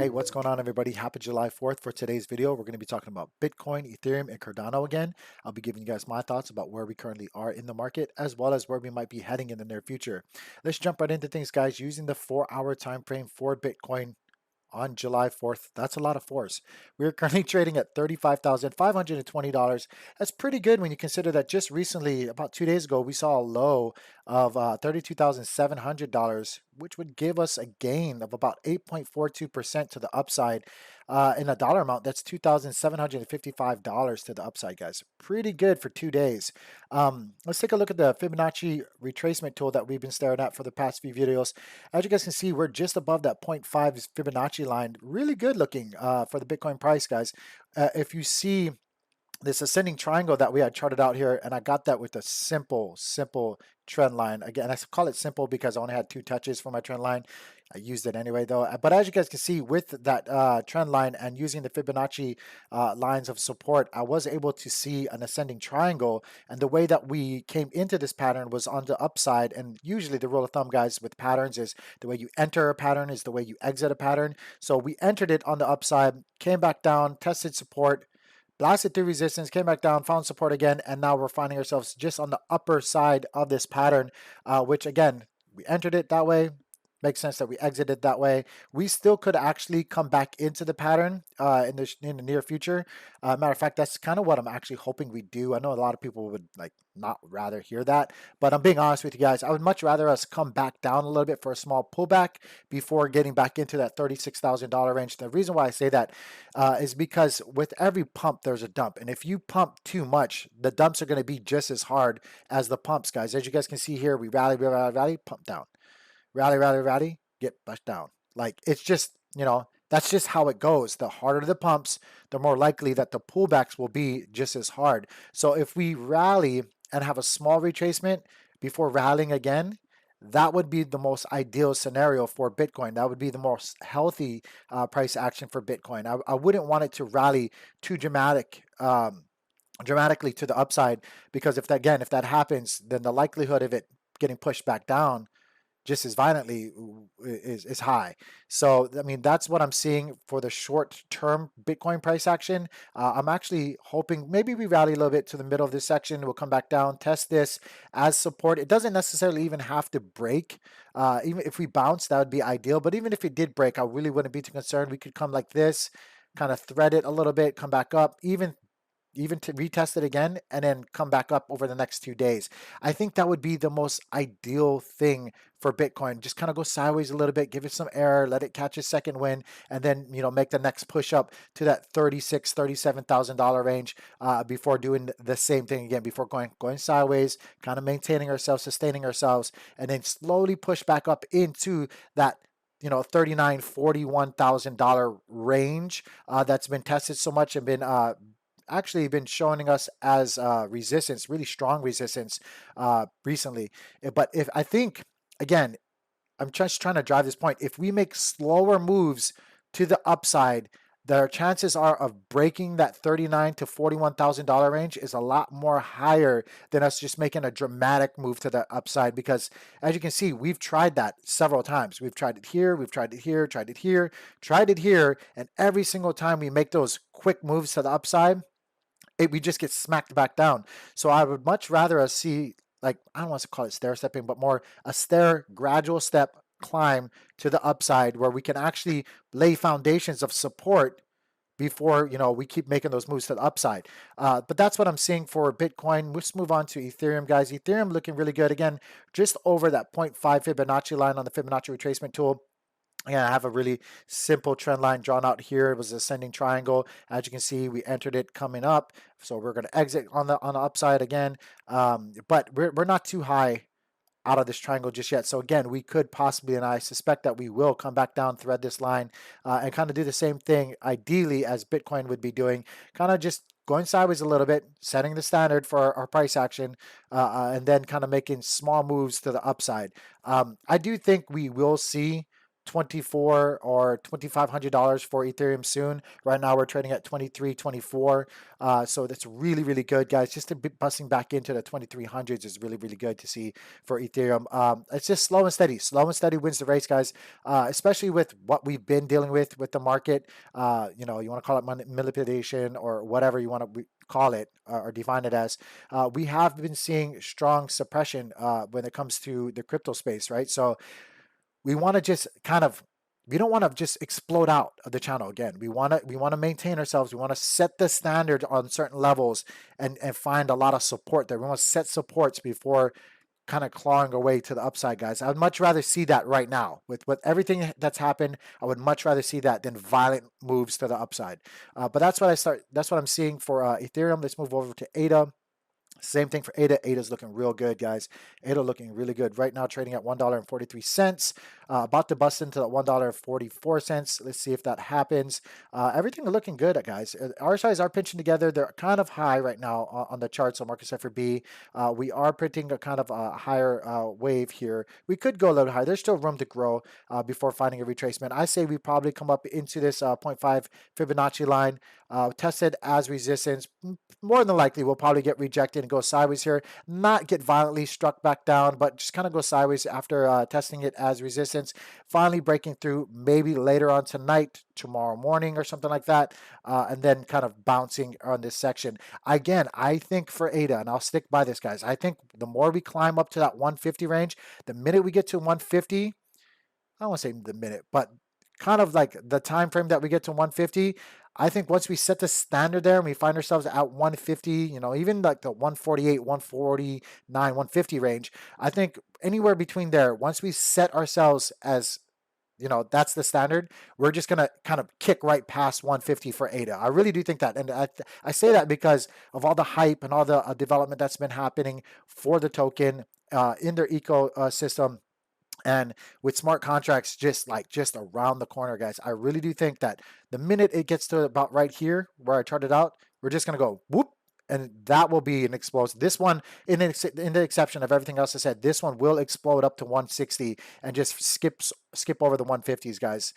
Hey, what's going on, everybody? Happy July 4th. For today's video, we're going to be talking about Bitcoin, Ethereum, and Cardano again. I'll be giving you guys my thoughts about where we currently are in the market, as well as where we might be heading in the near future. Let's jump right into things, guys, using the 4-hour time frame for Bitcoin on July 4th. That's a lot of force. We're currently trading at $35,520. That's pretty good when you consider that just recently, about 2 days ago, we saw a low of $32,700, which would give us a gain of about 8.42% to the upside. In a dollar amount, that's $2,755 to the upside, guys. Pretty good for 2 days. Let's take a look at the Fibonacci retracement tool that we've been staring at for the past few videos. As you guys can see, we're just above that 0.5 Fibonacci line. Really good looking for the Bitcoin price, guys. If you see this ascending triangle that we had charted out here, and I got that with a simple trend line. Again, I call it simple because I only had 2 touches for my trend line. I used it anyway though. But as you guys can see, with that trend line and using the Fibonacci lines of support, I was able to see an ascending triangle. And the way that we came into this pattern was on the upside. And usually the rule of thumb, guys, with patterns is the way you enter a pattern is the way you exit a pattern. So we entered it on the upside, came back down, tested support, blasted through resistance, came back down, found support again, and now we're finding ourselves just on the upper side of this pattern, which again, we entered it that way. Makes sense that we exited that way. We still could actually come back into the pattern in the near future. Matter of fact, that's kind of what I'm actually hoping we do. I know a lot of people would not rather hear that, but I'm being honest with you guys. I would much rather us come back down a little bit for a small pullback before getting back into that $36,000 range. The reason why I say that is because with every pump, there's a dump. And if you pump too much, the dumps are going to be just as hard as the pumps, guys. As you guys can see here, we rally, pump down. Rally, get pushed down. Like, it's just, that's just how it goes. The harder the pumps, the more likely that the pullbacks will be just as hard. So if we rally and have a small retracement before rallying again, that would be the most ideal scenario for Bitcoin. That would be the most healthy price action for Bitcoin. I wouldn't want it to rally too dramatically to the upside, because if that happens, then the likelihood of it getting pushed back down just as violently is high. So, I mean, that's what I'm seeing for the short-term Bitcoin price action. I'm actually hoping maybe we rally a little bit to the middle of this section. We'll come back down, test this as support. It doesn't necessarily even have to break. Even if we bounce, that would be ideal. But even if it did break, I really wouldn't be too concerned. We could come like this, kind of thread it a little bit, come back up, even to retest it again, and then come back up over the next 2 days. I think that would be the most ideal thing for Bitcoin. Just kind of go sideways a little bit, give it some air, let it catch a second wind, and then make the next push up to that $37,000 range before doing the same thing again, before going sideways, kind of maintaining ourselves, sustaining ourselves, and then slowly push back up into that $39,000, $41,000 range that's been tested so much and been actually been showing us as resistance, really strong resistance recently. But if I think, again, I'm just trying to drive this point, if we make slower moves to the upside, the chances are of breaking that $39,000 to $41,000 range is a lot more higher than us just making a dramatic move to the upside. Because as you can see, we've tried that several times. We've tried it here, we've tried it here, tried it here, tried it here, and every single time we make those quick moves to the upside, we just get smacked back down. So I would much rather us see, I don't want to call it stair stepping, but more a gradual step climb to the upside where we can actually lay foundations of support before we keep making those moves to the upside. But that's what I'm seeing for Bitcoin. Let's move on to Ethereum, guys. Ethereum looking really good. Again, just over that 0.5 Fibonacci line on the Fibonacci retracement tool. Yeah, I have a really simple trend line drawn out here. It was an ascending triangle. As you can see, we entered it coming up. So we're going to exit on the upside again. But we're not too high out of this triangle just yet. So again, we could possibly, and I suspect that we will come back down, thread this line, and kind of do the same thing, ideally, as Bitcoin would be doing, kind of just going sideways a little bit, setting the standard for our price action, and then kind of making small moves to the upside. I do think we will see $24 or $2,500 for Ethereum soon. Right now we're trading at 23.24. So that's really, really good, guys. Just to be busting back into the 2300s is really, really good to see for Ethereum. It's just slow and steady. Slow and steady wins the race, guys. Especially with what we've been dealing with the market. You know, you want to call it manipulation or whatever you want to call it or define it as. We have been seeing strong suppression when it comes to the crypto space, right? So we want to just kind of, we don't want to just explode out of the channel again. We want to maintain ourselves. We want to set the standard on certain levels and find a lot of support there. We want to set supports before kind of clawing our way to the upside, guys. I would much rather see that right now with everything that's happened. I would much rather see that than violent moves to the upside. But that's what I'm seeing for Ethereum. Let's move over to ADA. Same thing for ADA. ADA's looking real good, guys. ADA looking really good. Right now trading at $1.43. About to bust into that $1.44. Let's see if that happens. Everything looking good, guys. RSIs are pinching together. They're kind of high right now on the charts on Market Cipher B. We are printing a kind of a higher wave here. We could go a little higher. There's still room to grow before finding a retracement. I say we probably come up into this 0.5 Fibonacci line, tested as resistance. More than likely, we'll probably get rejected and go sideways here. Not get violently struck back down, but just kind of go sideways after testing it as resistance. Finally breaking through maybe later on tonight, tomorrow morning or something like that, and then kind of bouncing on this section. Again, I think for ADA, and I'll stick by this, guys, I think the more we climb up to that 150 range, the minute we get to 150, I don't want to say the minute, but kind of like the time frame that we get to 150, I think once we set the standard there and we find ourselves at 150, you know, even like the 148, 149, 150 range, I think anywhere between there, once we set ourselves as, you know, that's the standard, we're just going to kind of kick right past 150 for ADA. I really do think that. And I say that because of all the hype and all the development that's been happening for the token in their ecosystem. And with smart contracts just around the corner, guys, I really do think that the minute it gets to about right here where I charted out, we're just going to go whoop. And that will be an explosive. This one, in the exception of everything else I said, this one will explode up to 160 and just skip over the 150s, guys.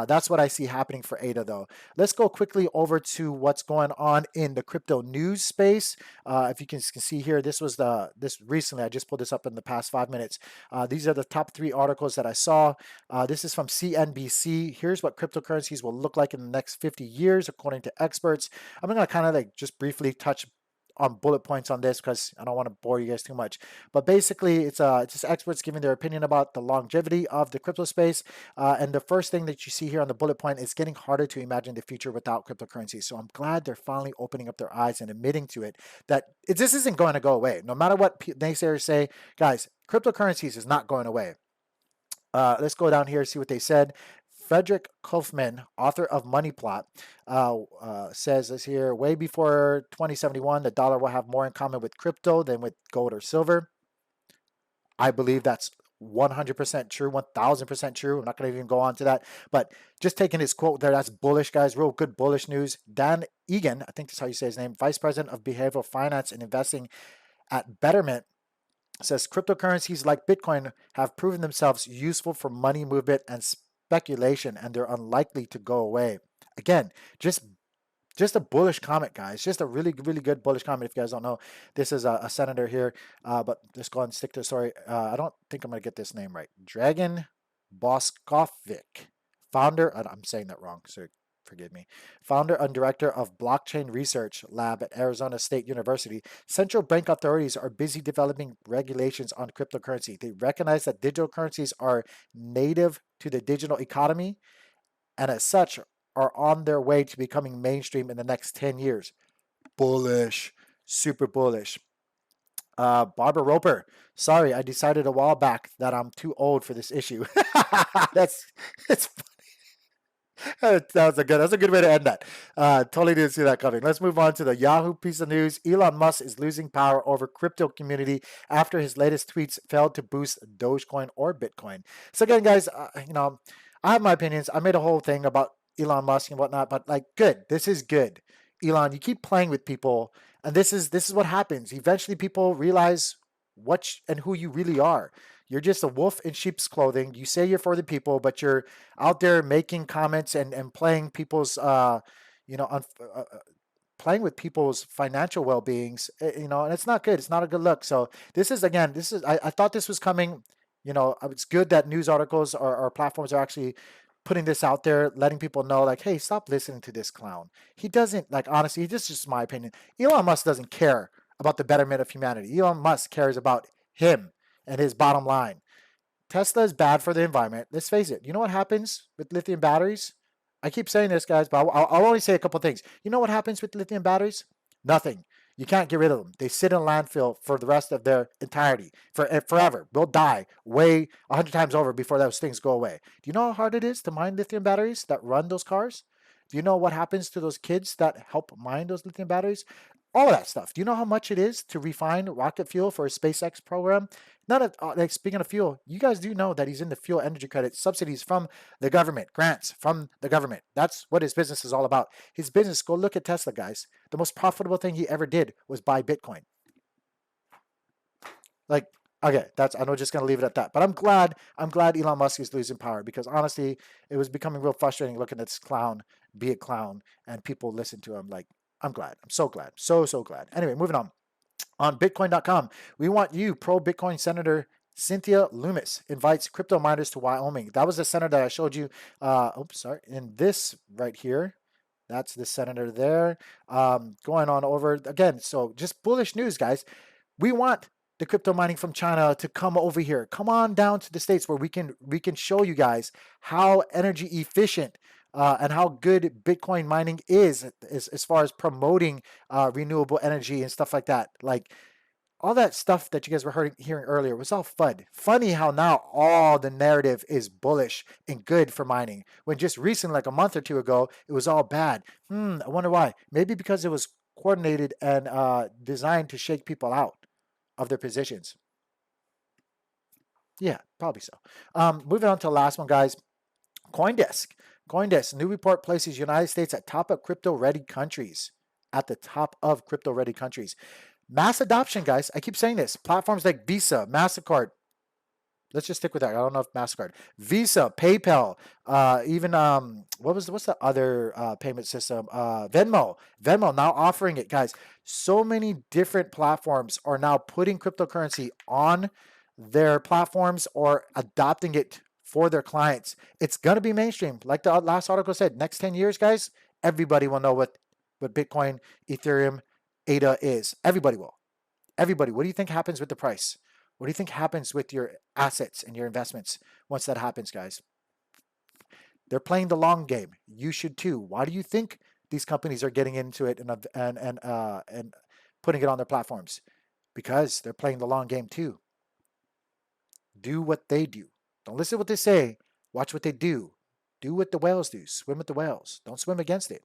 That's what I see happening for ADA, though. Let's go quickly over to what's going on in the crypto news space. If you can see here, this recently. I just pulled this up in the past 5 minutes. These are the top 3 articles that I saw. This is from CNBC. Here's what cryptocurrencies will look like in the next 50 years, according to experts. I'm going to kind of like just briefly touch on bullet points on this because I don't want to bore you guys too much. But basically, it's just experts giving their opinion about the longevity of the crypto space. And the first thing that you see here on the bullet point is getting harder to imagine the future without cryptocurrency. So I'm glad they're finally opening up their eyes and admitting to it that this isn't going to go away. No matter what naysayers say, guys, cryptocurrencies is not going away. Let's go down here and see what they said. Frederick Kaufman, author of Money Plot, says this here, way before 2071, the dollar will have more in common with crypto than with gold or silver. I believe that's 100% true, 1000% true. I'm not going to even go on to that. But just taking his quote there, that's bullish, guys. Real good bullish news. Dan Egan, I think that's how you say his name, Vice President of Behavioral Finance and Investing at Betterment, says cryptocurrencies like Bitcoin have proven themselves useful for money movement and speculation, and they're unlikely to go away. Again, just a bullish comment, guys. Just a really, really good bullish comment. If you guys don't know, this is a senator here, but let's go ahead and stick to the story. I don't think I'm going to get this name right. Dragan Boskovic, founder, I'm saying that wrong, so forgive me, founder and director of Blockchain Research Lab at Arizona State University. Central bank authorities are busy developing regulations on cryptocurrency. They recognize that digital currencies are native to the digital economy and as such are on their way to becoming mainstream in the next 10 years. Bullish, super bullish. Barbara Roper, sorry, I decided a while back that I'm too old for this issue. It's that was a good way to end that. Totally didn't see that coming. Let's move on to the Yahoo piece of news. Elon Musk is losing power over crypto community after his latest tweets failed to boost Dogecoin or Bitcoin. So again, guys, you know, I have my opinions. I made a whole thing about Elon Musk and whatnot, but like, good. This is good. Elon, you keep playing with people, and this is what happens. Eventually, people realize and who you really are. You're just a wolf in sheep's clothing. You say you're for the people, but you're out there making comments and playing people's, you know, playing with people's financial well-beings, you know, and it's not good. It's not a good look. So this is, again, I thought this was coming. You know, it's good that news articles or platforms are actually putting this out there, letting people know, like, hey, stop listening to this clown. He doesn't, like, honestly, this is just my opinion. Elon Musk doesn't care about the betterment of humanity. Elon Musk cares about him and his bottom line. Tesla is bad for the environment. Let's face it. You know what happens with lithium batteries? I keep saying this, guys, but I'll only say a couple things. You know what happens with lithium batteries? Nothing. You can't get rid of them. They sit in a landfill for the rest of their entirety, forever. We'll die way 100 times over before those things go away. Do you know how hard it is to mine lithium batteries that run those cars? Do you know what happens to those kids that help mine those lithium batteries? All of that stuff. Do you know how much it is to refine rocket fuel for a SpaceX program? None of, like, speaking of fuel, you guys do know that he's in the fuel energy credit subsidies from the government, grants from the government. That's what his business is all about. His business, go look at Tesla, guys. The most profitable thing he ever did was buy Bitcoin. Like, okay, I'm just gonna leave it at that. But I'm glad Elon Musk is losing power, because honestly, it was becoming real frustrating looking at this clown be a clown and people listen to him. Like, I'm glad. I'm so glad. So glad. Anyway, moving on. On Bitcoin.com, we want you, pro Bitcoin Senator Cynthia Lummis invites crypto miners to Wyoming. That was the senator that I showed you. In this right here. That's the senator there. Going on over again. So just bullish news, guys. We want the crypto mining from China to come over here. Come on down to the States where we can show you guys how energy efficient and how good Bitcoin mining is as far as promoting renewable energy and stuff like that. Like, all that stuff that you guys were hearing earlier was all FUD. Funny how now all the narrative is bullish and good for mining, when just recently, like a month or two ago, it was all bad. I wonder why. Maybe because it was coordinated and designed to shake people out of their positions. Yeah, probably so. Moving on to the last one, guys. Coindesk. New report places United States at top of crypto-ready countries. At the top of crypto-ready countries. Mass adoption, guys. I keep saying this. Platforms like Visa, MasterCard. Let's just stick with that. I don't know if MasterCard. Visa, PayPal, even what's the other payment system? Venmo. Venmo now offering it, guys. So many different platforms are now putting cryptocurrency on their platforms or adopting it for their clients. It's gonna be mainstream. Like the last article said, next 10 years, guys, everybody will know what Bitcoin, Ethereum, ADA is. Everybody will. Everybody. What do you think happens with the price? What do you think happens with your assets and your investments once that happens, guys? They're playing the long game. You should too. Why do you think these companies are getting into it and putting it on their platforms? Because they're playing the long game too. Do what they do. Don't listen to what they say. Watch what they do. Do what the whales do. Swim with the whales. Don't swim against it.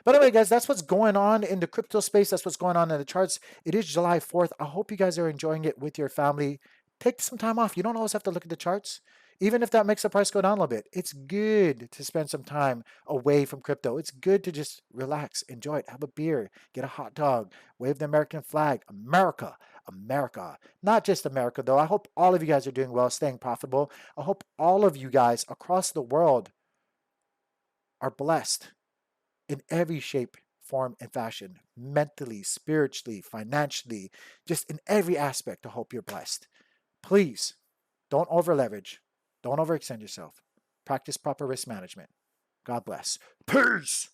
But anyway, guys, that's what's going on in the crypto space. That's what's going on in the charts. It is July 4th. I hope you guys are enjoying it with your family. Take some time off. You don't always have to look at the charts. Even if that makes the price go down a little bit, it's good to spend some time away from crypto. It's good to just relax, enjoy it, have a beer, get a hot dog, wave the American flag. America, America. Not just America, though. I hope all of you guys are doing well, staying profitable. I hope all of you guys across the world are blessed in every shape, form, and fashion, mentally, spiritually, financially, just in every aspect. I hope you're blessed. Please don't over leverage. Don't overextend yourself. Practice proper risk management. God bless. Peace.